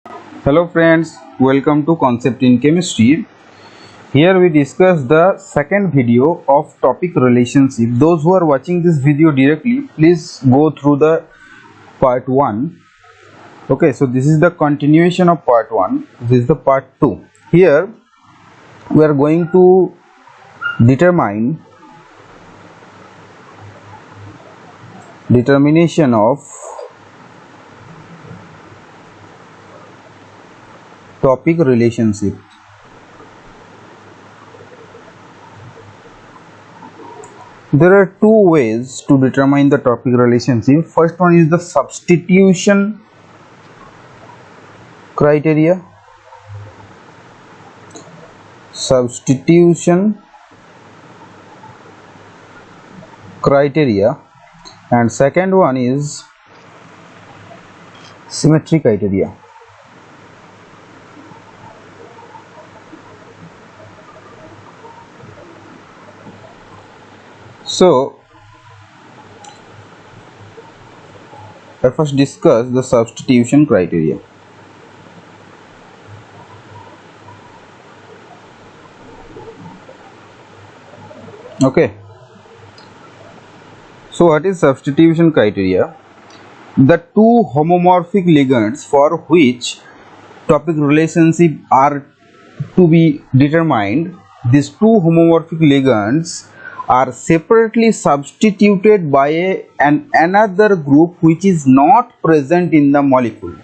Hello friends, welcome to Concept in Chemistry. Here we discuss the second video of topic relationship. Those who are watching this video directly, please go through the part 1. Okay, so this is the continuation of part 1. This is the part 2. Here we are going to determination of topic relationship. There are two ways to determine the topic relationship. First one is the substitution criteria. And second one is symmetry criteria. So let us discuss the substitution criteria. Okay, so what is substitution criteria? The two homomorphic ligands for which topic relationship are to be determined, these two homomorphic ligands are separately substituted by another group which is not present in the molecule.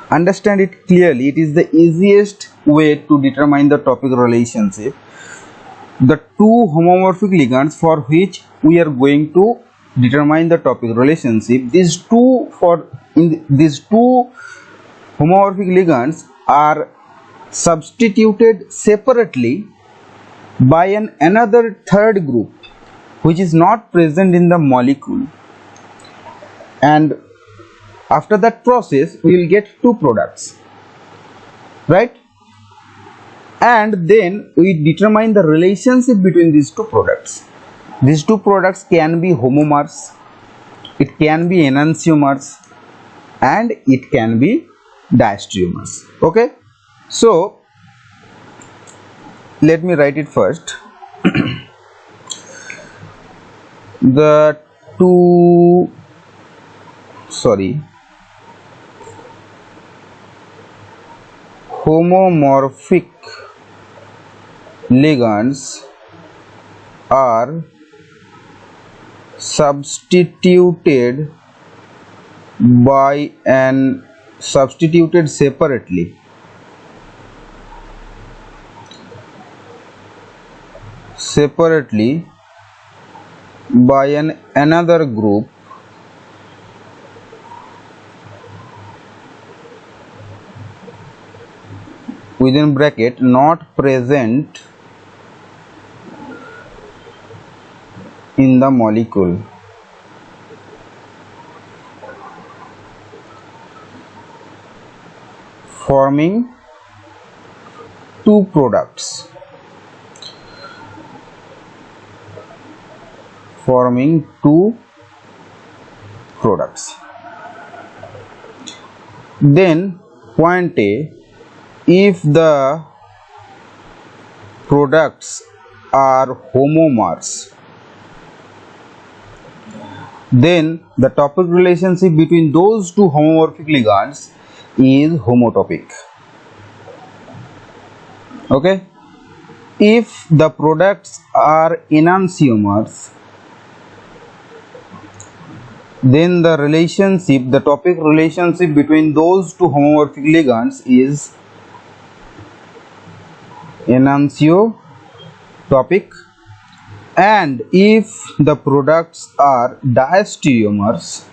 Understand it clearly. It is the easiest way to determine the topic relationship. The two homomorphic ligands for which we are going to determine the topic relationship, these two homomorphic ligands are substituted separately by another third group which is not present in the molecule, and after that process we will get two products, right? And then we determine the relationship between these two products. These two products can be homomers, it can be enantiomers, and it can be diastereomers. Okay, so let me write it first. The two homomorphic ligands are substituted separately by another group within bracket not present in the molecule, forming two products. Then point A, if the products are homomers, then the topic relationship between those two homomorphic ligands is homotopic. Okay, if the products are enantiomers, then the topic relationship between those two homomorphic ligands is enantiotopic. And if the products are diastereomers,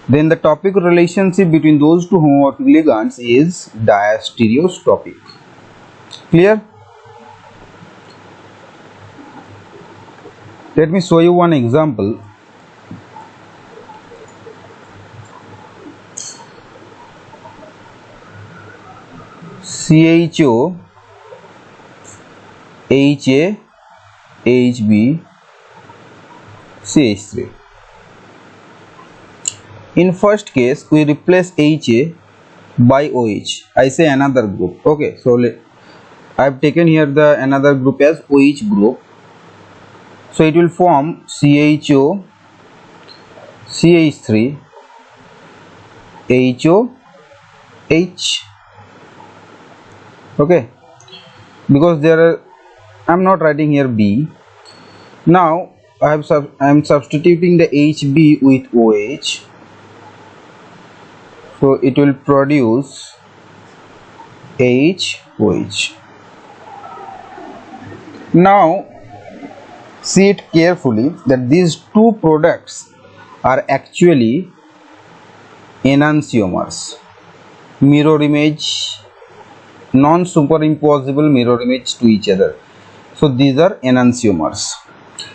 then the topic relationship between those two homomorphic ligands is diastereotopic. Clear? Let me show you one example. CHO, HA, HB, CH3. In first case, we replace HA by OH. I say another group. Okay, so I have taken here the another group as OH group. So it will form CHO, CH3, HOH. Okay, because there are, I am not writing here B. Now I am substituting the HB with OH. So it will produce HOH. Now see it carefully that these two products are actually enantiomers, mirror image, non-superimposable mirror image to each other. So these are enantiomers.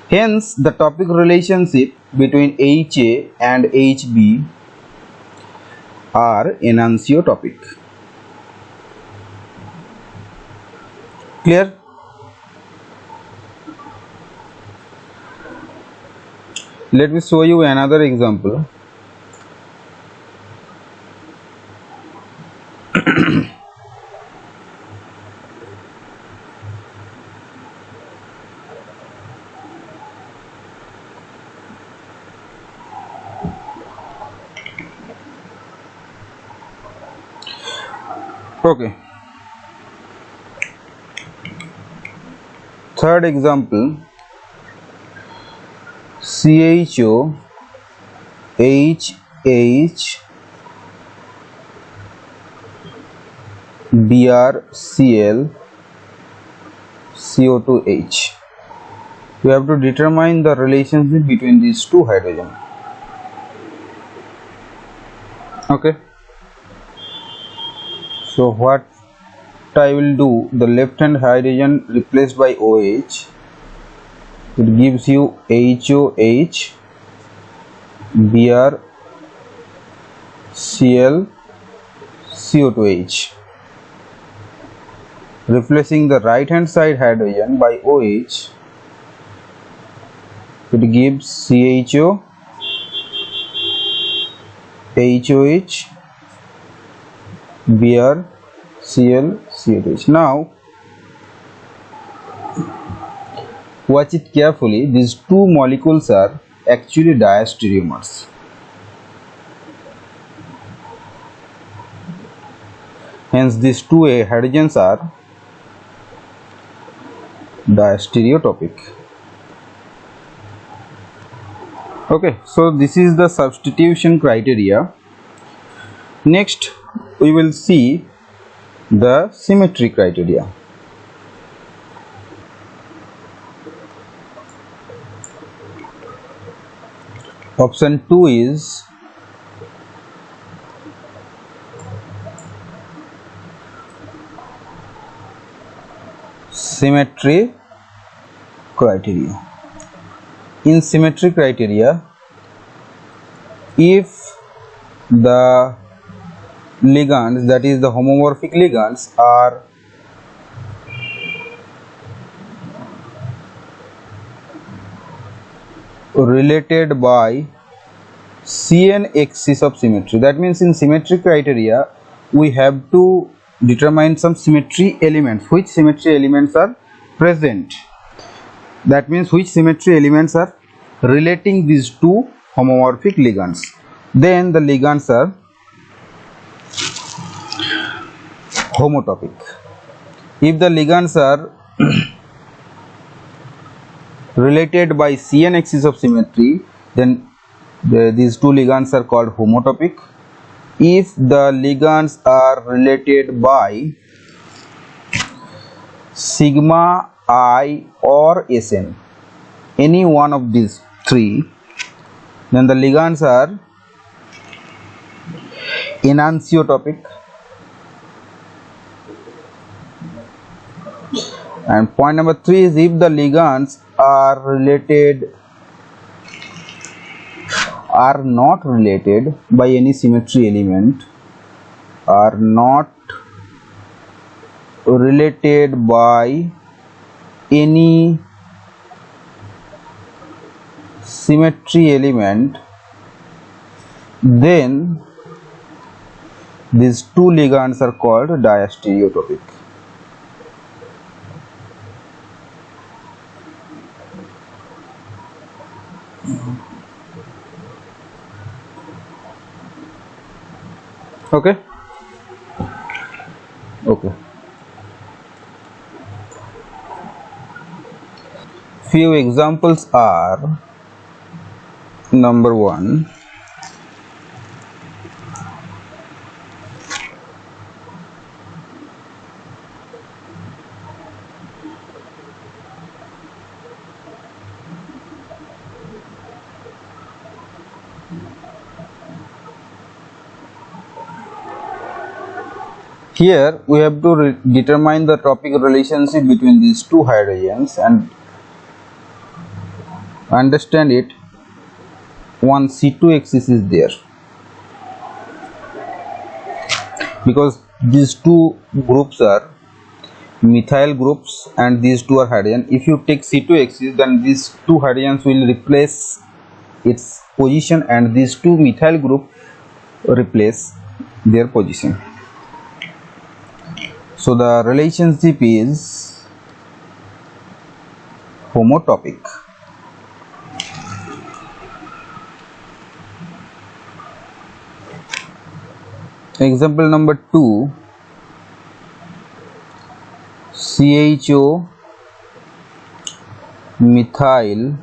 Hence the topic relationship between HA and HB are enantiotopic. Clear? Let me show you another example. Okay. Third example, CHO, HH, BrCl, CO2H. We have to determine the relationship between these two hydrogen. Okay. So what I will do, the left hand hydrogen replaced by OH, it gives you HOH, BrCl, CO2H. Replacing the right hand side hydrogen by OH, it gives CHO, HOH, BrCl, CO2H. Now watch it carefully. These two molecules are actually diastereomers. Hence these two hydrogens are diastereotopic. Okay, so this is the substitution criteria. Next we will see the symmetry criteria. Option 2 is symmetry criteria. In symmetry criteria, if the ligands, that is the homomorphic ligands, are related by Cn axis of symmetry, that means in symmetry criteria we have to determine some symmetry elements. Which symmetry elements are present? That means which symmetry elements are relating these two homomorphic ligands. Then the ligands are homotopic. If the ligands are related by Cn axis of symmetry, then these two ligands are called homotopic. If the ligands are related by sigma I or Sn, any one of these three, then the ligands are enantiotopic. And point number 3 is if the ligands are not related by any symmetry element, are not related by any symmetry element, then these two ligands are called diastereotopic. Okay. Few examples are: number 1, here we have to determine the topic relationship between these two hydrogens and understand it. One C2 axis is there because these two groups are methyl groups and these two are hydrogen. If you take C2 axis, then these two hydrogens will replace its position and these two methyl group replace their position. So the relationship is homotopic. Example number 2, CHO methyl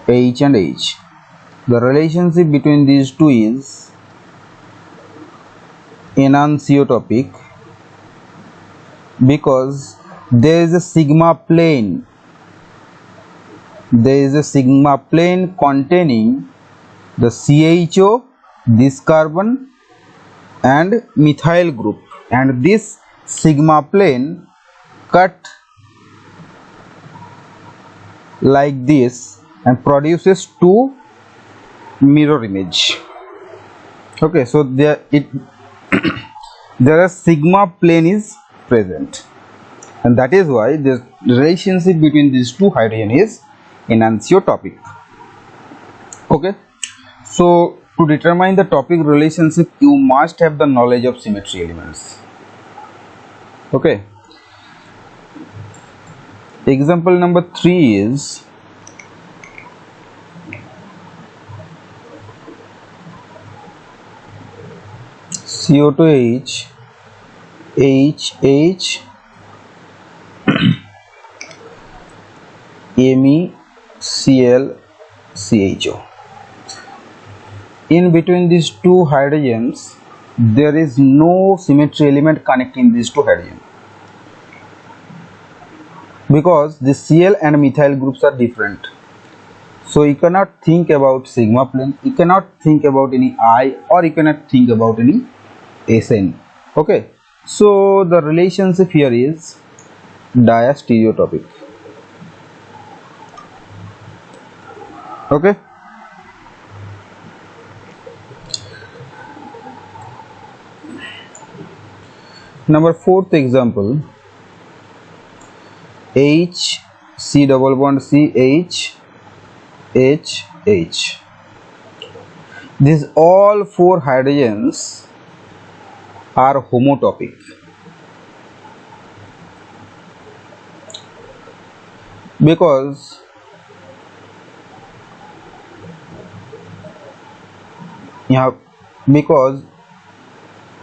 H and H. The relationship between these two is enantiotopic because there is a sigma plane. There is a sigma plane containing the CHO, this carbon and methyl group, and this sigma plane cut like this and produces two mirror image. Okay, so there a sigma plane is present, and that is why the relationship between these two hydrogen is enantiotopic. Okay, so to determine the topic relationship, you must have the knowledge of symmetry elements. Okay. Example number 3 is CO2H HH MECl CHO. In between these two hydrogens, there is no symmetry element connecting these two hydrogens because the Cl and methyl groups are different. So you cannot think about sigma plane, you cannot think about any I, or you cannot think about any SN. Okay, so the relationship here is diastereotopic. Okay. Number 4th example, H C double bond C H H H. These all 4 hydrogens are homotopic because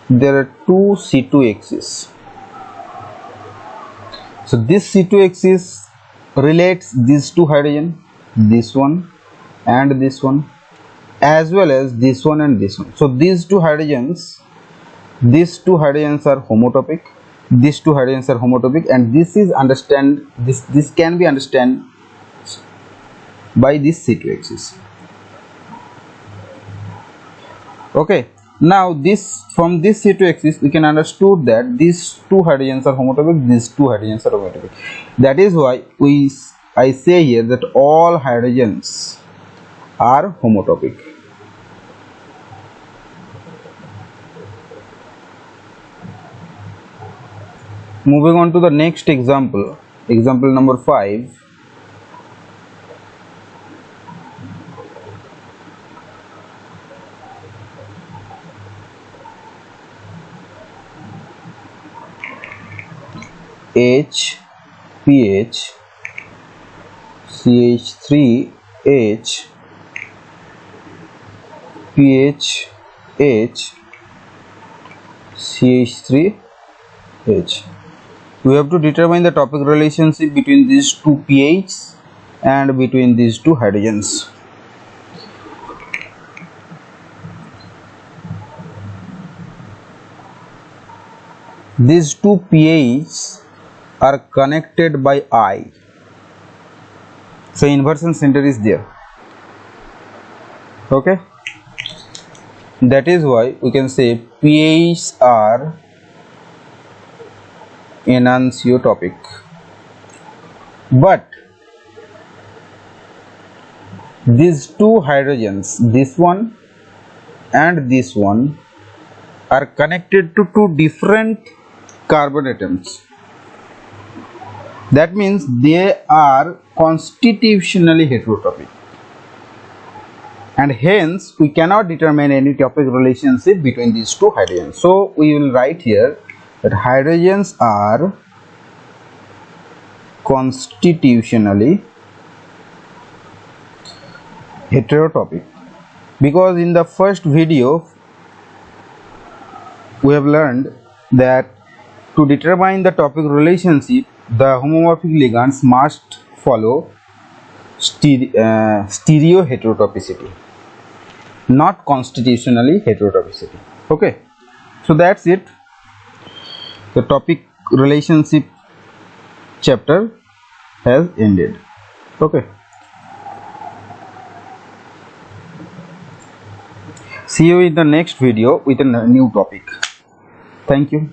there are two C2 axes. So this C2 axis relates these two hydrogen, this one and this one, as well as this one and this one. So these two hydrogens are homotopic, these two hydrogens are homotopic, and this can be understood by this C2 axis. Okay, now from this C2 axis we can understood that these two hydrogens are homotopic, these two hydrogens are homotopic. That is why I say here that all hydrogens are homotopic. Moving on to the next example, example number 5. H pH CH3H pH H CH3H. We have to determine the topic relationship between these two pHs and between these two hydrogens. These two pHs are connected by I. So inversion center is there. Okay. That is why we can say pHs are enantiotopic. But these two hydrogens, this one and this one, are connected to two different carbon atoms. That means they are constitutionally heterotopic, and hence we cannot determine any topic relationship between these two hydrogens. So we will write here that hydrogens are constitutionally heterotopic, because in the first video we have learned that to determine the topic relationship, the homomorphic ligands must follow stereo heterotopicity, not constitutionally heterotopicity. Okay, so that's it. The topic relationship chapter has ended. Okay, see you in the next video with a new topic. Thank you.